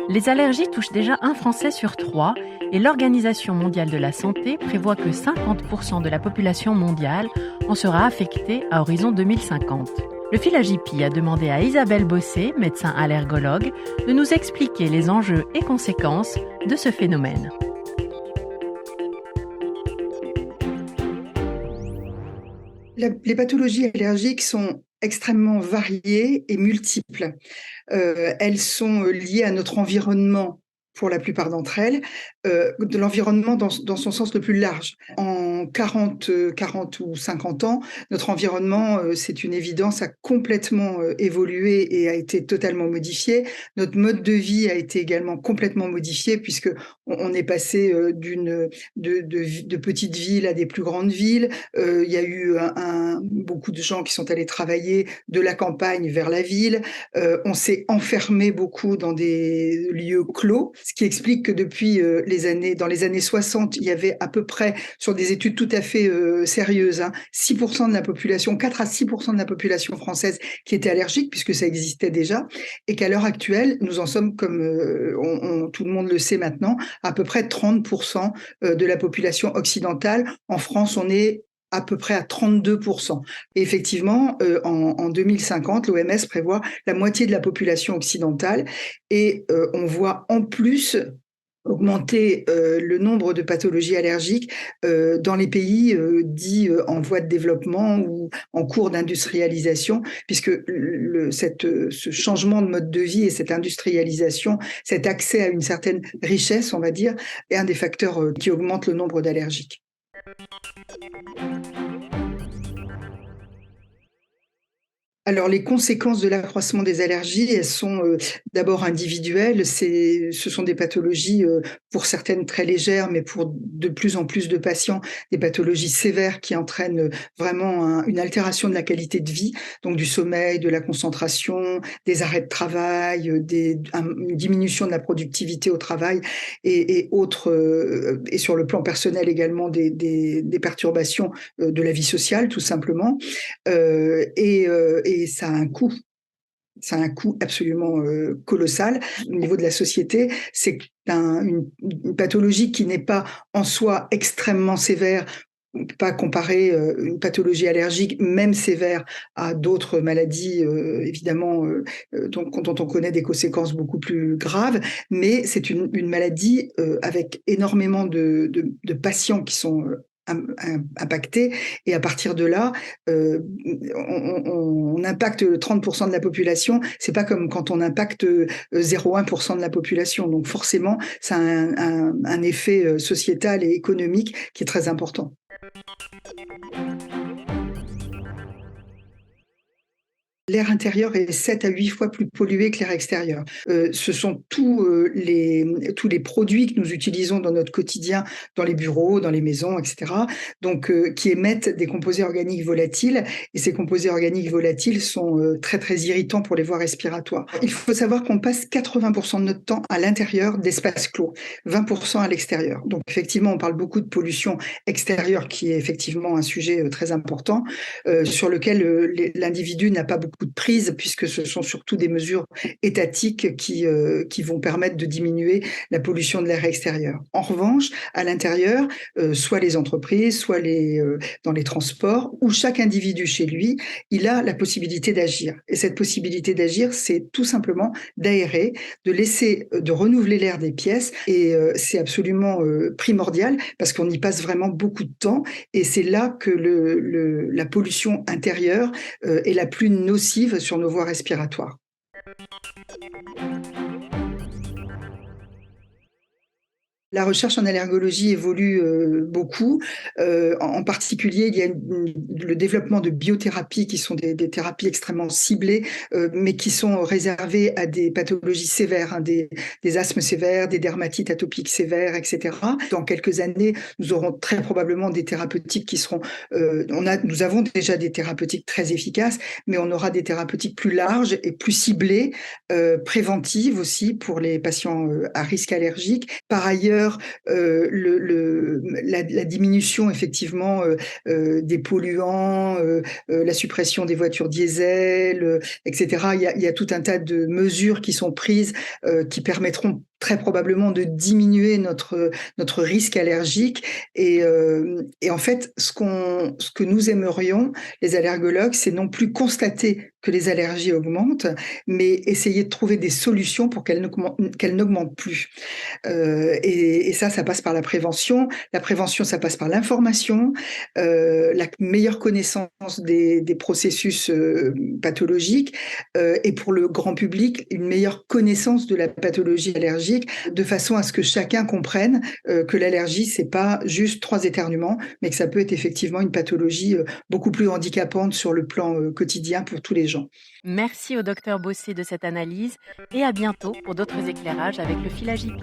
Les allergies touchent déjà un Français sur trois et l'Organisation mondiale de la santé prévoit que 50% de la population mondiale en sera affectée à horizon 2050. Le Philagipi a demandé à Isabelle Bossé, médecin allergologue, de nous expliquer les enjeux et conséquences de ce phénomène. Les pathologies allergiques sont extrêmement variées et multiples. Elles sont liées à notre environnement pour la plupart d'entre elles, de l'environnement dans son sens le plus large. En 40 ou 50 ans, notre environnement, c'est une évidence, a complètement évolué et a été totalement modifié. Notre mode de vie a été également complètement modifié puisque on est passé de petites villes à des plus grandes villes. Il y a eu beaucoup de gens qui sont allés travailler de la campagne vers la ville. On s'est enfermé beaucoup dans des lieux clos, ce qui explique que depuis dans les années 60, il y avait à peu près, sur des études tout à fait sérieuses, 6% de la population, 4 à 6% de la population française qui était allergique, puisque ça existait déjà, et qu'à l'heure actuelle, nous en sommes, comme tout le monde le sait maintenant, à peu près 30% de la population occidentale. En France, on est à peu près à 32%. Et effectivement, en 2050, l'OMS prévoit la moitié de la population occidentale et on voit en plus augmenter le nombre de pathologies allergiques dans les pays dits en voie de développement ou en cours d'industrialisation, puisque ce changement de mode de vie et cette industrialisation, cet accès à une certaine richesse, on va dire, est un des facteurs qui augmente le nombre d'allergiques. Alors, les conséquences de l'accroissement des allergies, elles sont d'abord individuelles. Ce sont des pathologies, pour certaines très légères, mais pour de plus en plus de patients, des pathologies sévères qui entraînent vraiment une altération de la qualité de vie, donc du sommeil, de la concentration, des arrêts de travail, une diminution de la productivité au travail et autres, et sur le plan personnel également des perturbations de la vie sociale, tout simplement. Et ça a un coût. Ça a un coût absolument colossal au niveau de la société. C'est une pathologie qui n'est pas en soi extrêmement sévère. On ne peut pas comparer une pathologie allergique, même sévère, à d'autres maladies, évidemment, dont on connaît des conséquences beaucoup plus graves. Mais c'est une maladie avec énormément de patients qui sont impactés. Et à partir de là, on impacte 30% de la population. C'est pas comme quand on impacte 0,1% de la population. Donc forcément, ça a un effet sociétal et économique qui est très important. L'air intérieur est 7 à 8 fois plus pollué que l'air extérieur. Ce sont tous les produits que nous utilisons dans notre quotidien, dans les bureaux, dans les maisons, etc., donc qui émettent des composés organiques volatiles. Et ces composés organiques volatiles sont très, très irritants pour les voies respiratoires. Il faut savoir qu'on passe 80% de notre temps à l'intérieur d'espaces clos, 20% à l'extérieur. Donc effectivement, on parle beaucoup de pollution extérieure, qui est effectivement un sujet très important, sur lequel l'individu n'a pas beaucoup de prise, puisque ce sont surtout des mesures étatiques qui vont permettre de diminuer la pollution de l'air extérieur. En revanche, à l'intérieur, soit les entreprises, soit dans les transports, où chaque individu chez lui, il a la possibilité d'agir. Et cette possibilité d'agir, c'est tout simplement d'aérer, de renouveler l'air des pièces. Et c'est absolument primordial, parce qu'on y passe vraiment beaucoup de temps. Et c'est là que la pollution intérieure est la plus nocive sur nos voies respiratoires. La recherche en allergologie évolue beaucoup. En particulier, il y a le développement de biothérapies qui sont des thérapies extrêmement ciblées, mais qui sont réservées à des pathologies sévères, des asthmes sévères, des dermatites atopiques sévères, etc. Dans quelques années, nous aurons très probablement des thérapeutiques qui seront... nous avons déjà des thérapeutiques très efficaces, mais on aura des thérapeutiques plus larges et plus ciblées, préventives aussi pour les patients à risque allergique. Par ailleurs, chaleur, la diminution effectivement des polluants, la suppression des voitures diesel, etc. Il y a tout un tas de mesures qui sont prises qui permettront très probablement de diminuer notre risque allergique. Et en fait, ce que nous aimerions, les allergologues, c'est non plus constater que les allergies augmentent, mais essayer de trouver des solutions pour qu'elles n'augmentent plus. Et ça passe par la prévention. La prévention, ça passe par l'information, la meilleure connaissance des processus pathologiques, et pour le grand public, une meilleure connaissance de la pathologie allergique, de façon à ce que chacun comprenne que l'allergie, c'est pas juste 3 éternuements, mais que ça peut être effectivement une pathologie beaucoup plus handicapante sur le plan quotidien pour tous les gens. Merci au docteur Bossé de cette analyse et à bientôt pour d'autres éclairages avec le Filagip.